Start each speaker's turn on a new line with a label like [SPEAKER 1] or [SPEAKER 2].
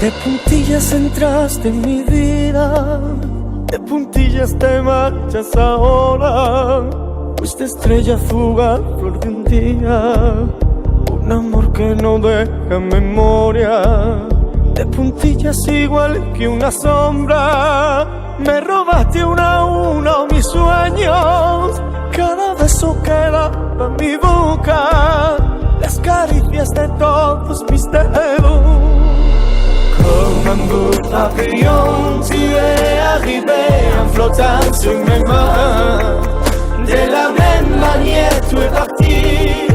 [SPEAKER 1] De puntillas entraste en mi vida, de puntillas te marchas ahora. Fuiste estrella fugaz, flor de un día, un amor que no deja memoria. De puntillas igual que una sombra, me robaste una a uno mis sueños. Cada beso que daba mi boca, las caricias de todos mis dedos. Comme un beau papillon, tu es arrivé en flottant sur mes mains. De la même manière, tu es parti.